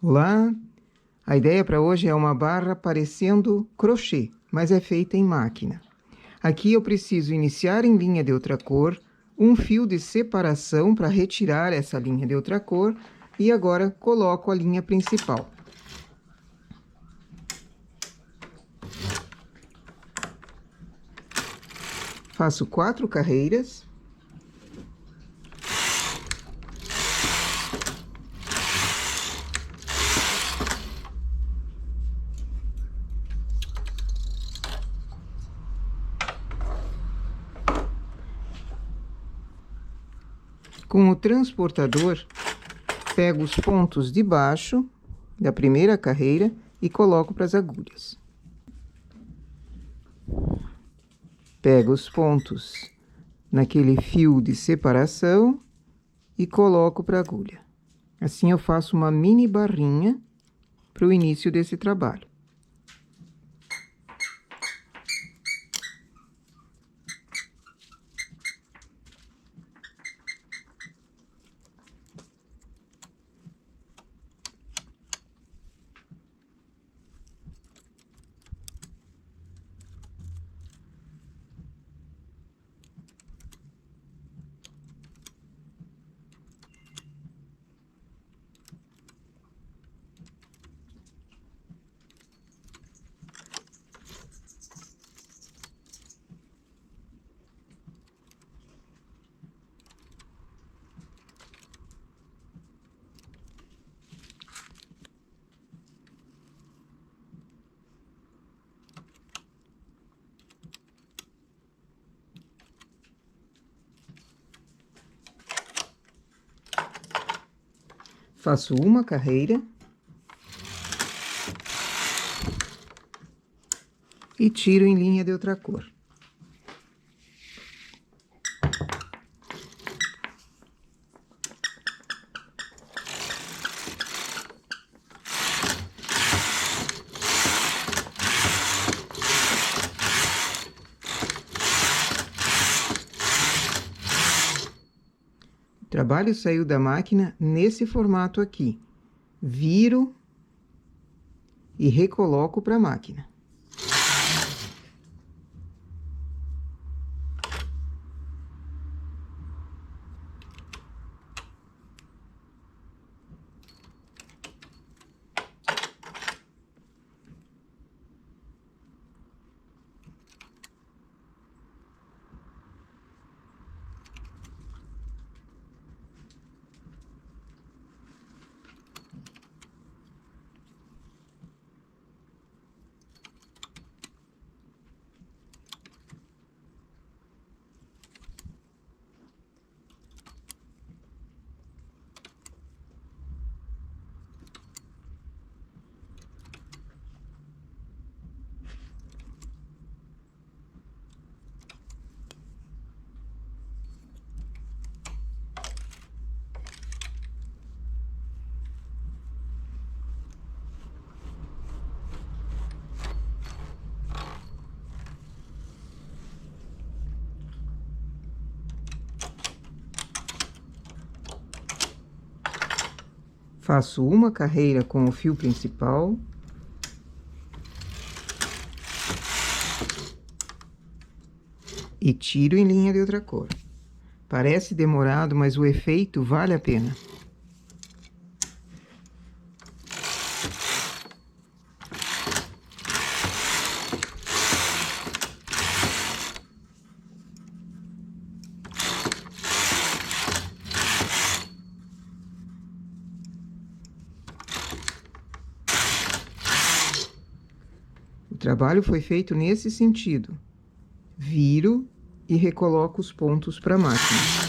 Olá! A ideia para hoje é uma barra parecendo crochê, mas é feita em máquina. Aqui eu preciso iniciar em linha de outra cor, um fio de separação para retirar essa linha de outra cor e agora coloco a linha principal. Faço 4 carreiras. Com o transportador, pego os pontos de baixo da primeira carreira e coloco para as agulhas. Pego os pontos naquele fio de separação e coloco para a agulha. Assim eu faço uma mini barrinha para o início desse trabalho. Faço uma carreira e tiro em linha de outra cor. O trabalho saiu da máquina nesse formato aqui. Viro e recoloco para a máquina. Faço uma carreira com o fio principal. E tiro em linha de outra cor. Parece demorado, mas o efeito vale a pena. O trabalho foi feito nesse sentido. Viro e recoloco os pontos para a máquina.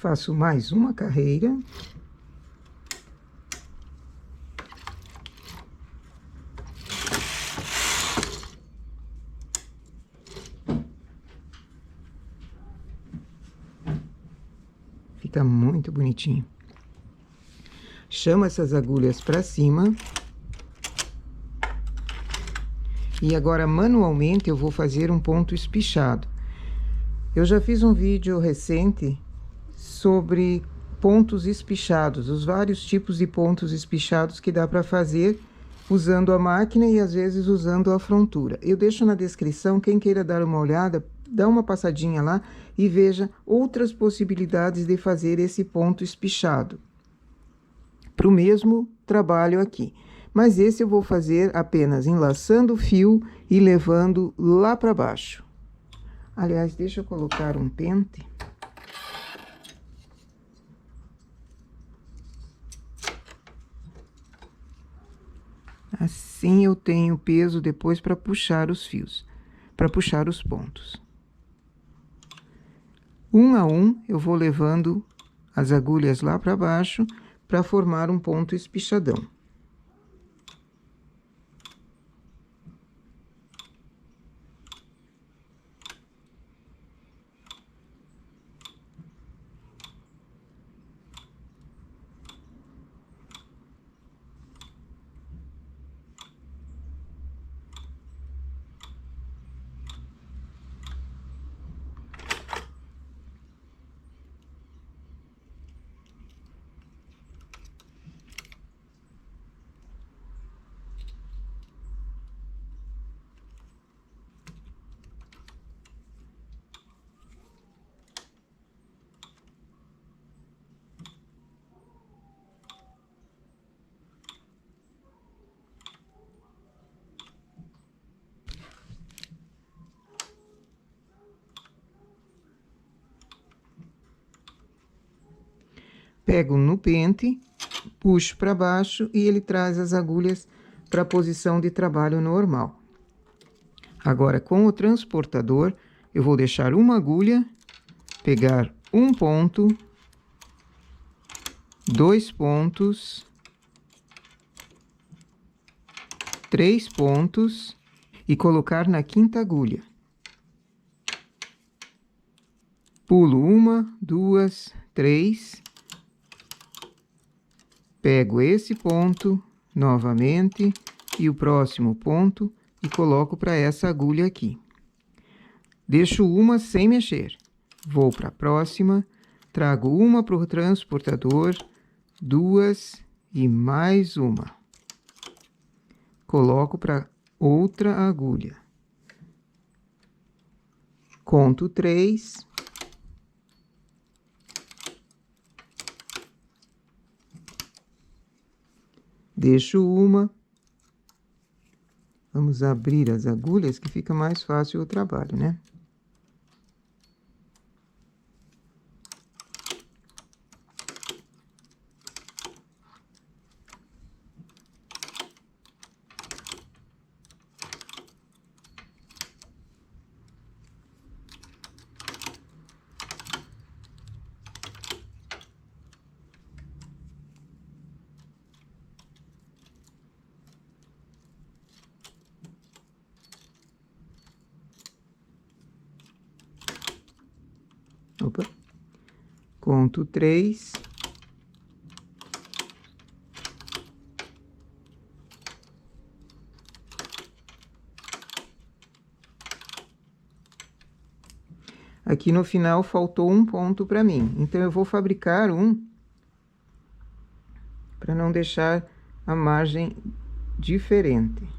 Faço mais uma carreira. Fica muito bonitinho. Chamo essas agulhas para cima. E agora, manualmente, eu vou fazer um ponto espichado. Eu já fiz um vídeo recente sobre pontos espichados, os vários tipos de pontos espichados que dá para fazer usando a máquina e às vezes usando a frontura. Eu deixo na descrição, quem queira dar uma olhada, dá uma passadinha lá e veja outras possibilidades de fazer esse ponto espichado para o mesmo trabalho aqui. Mas esse eu vou fazer apenas enlaçando o fio e levando lá para baixo. Aliás, deixa eu colocar um pente. Assim eu tenho peso depois para puxar os fios, para puxar os pontos. Um a um, eu vou levando as agulhas lá para baixo para formar um ponto espichadão. Pego no pente, puxo para baixo e ele traz as agulhas para a posição de trabalho normal. Agora, com o transportador, eu vou deixar uma agulha, pegar um ponto, 2 pontos, 3 pontos e colocar na quinta agulha. Pulo 1, 2, 3. Pego esse ponto novamente e o próximo ponto e coloco para essa agulha aqui. Deixo uma sem mexer. Vou para a próxima, trago uma para o transportador, 2 e mais uma. Coloco para outra agulha. Conto 3. Deixo uma. Vamos abrir as agulhas que fica mais fácil o trabalho, né? Opa. Conto 3. Aqui no final faltou um ponto para mim, então eu vou fabricar um para não deixar a margem diferente.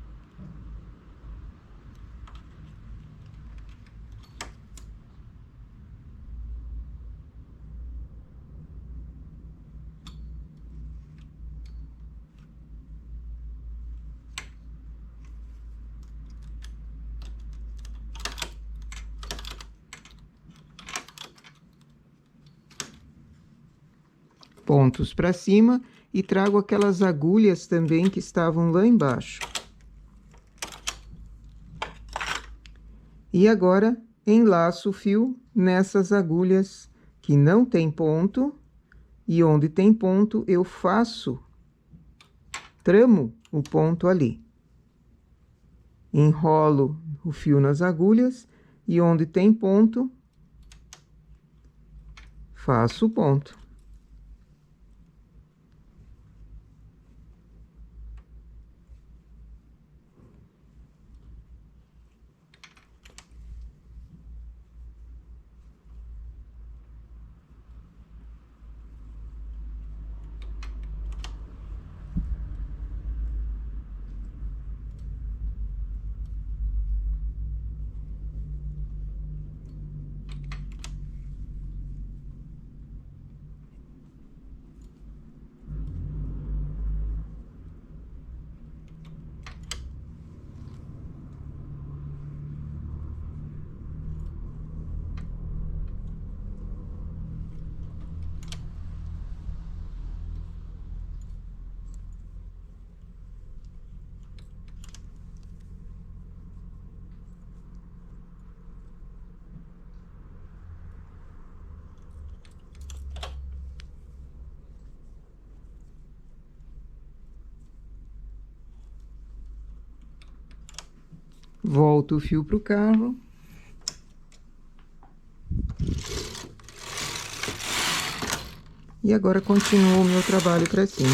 Pontos para cima e trago aquelas agulhas também que estavam lá embaixo. E agora enlaço o fio nessas agulhas que não tem ponto, e onde tem ponto eu tramo o ponto ali. Enrolo o fio nas agulhas e onde tem ponto, faço o ponto. Volto o fio para o carro. E agora continuo o meu trabalho para cima.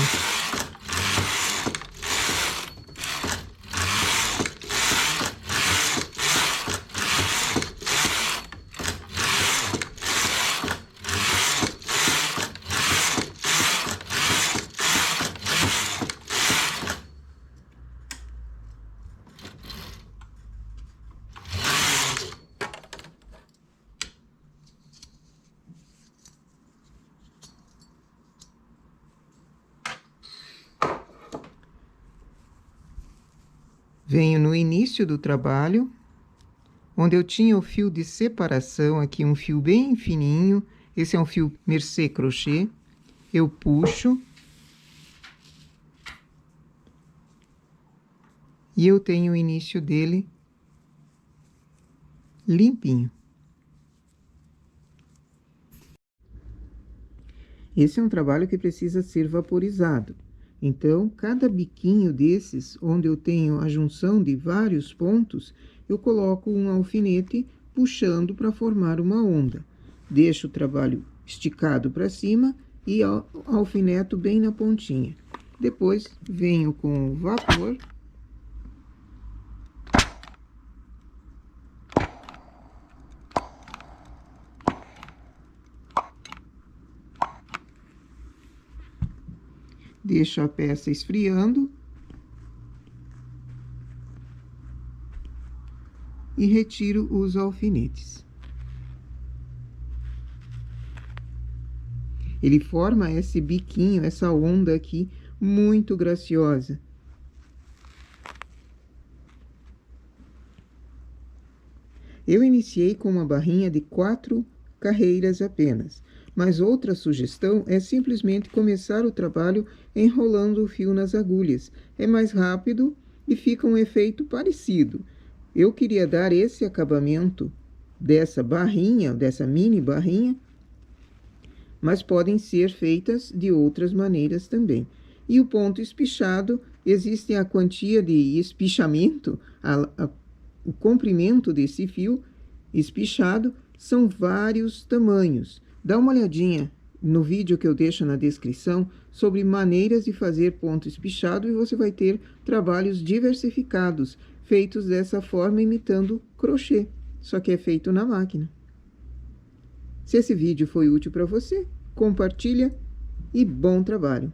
Venho no início do trabalho, onde eu tinha o fio de separação, aqui um fio bem fininho, esse é um fio mercê crochê, eu puxo, e eu tenho o início dele limpinho. Esse é um trabalho que precisa ser vaporizado. Então, cada biquinho desses, onde eu tenho a junção de vários pontos, eu coloco um alfinete puxando para formar uma onda. Deixo o trabalho esticado para cima e alfineto bem na pontinha. Depois, venho com o vapor. Deixo a peça esfriando. E retiro os alfinetes. Ele forma esse biquinho, essa onda aqui, muito graciosa. Eu iniciei com uma barrinha de 4 carreiras apenas, mas outra sugestão é simplesmente começar o trabalho enrolando o fio nas agulhas. É mais rápido e fica um efeito parecido. Eu queria dar esse acabamento dessa barrinha, dessa mini barrinha, mas podem ser feitas de outras maneiras também. E o ponto espichado, existe a quantia de espichamento, o comprimento desse fio espichado, são vários tamanhos. Dá uma olhadinha no vídeo que eu deixo na descrição sobre maneiras de fazer ponto espichado e você vai ter trabalhos diversificados, feitos dessa forma, imitando crochê, só que é feito na máquina. Se esse vídeo foi útil para você, compartilha e bom trabalho!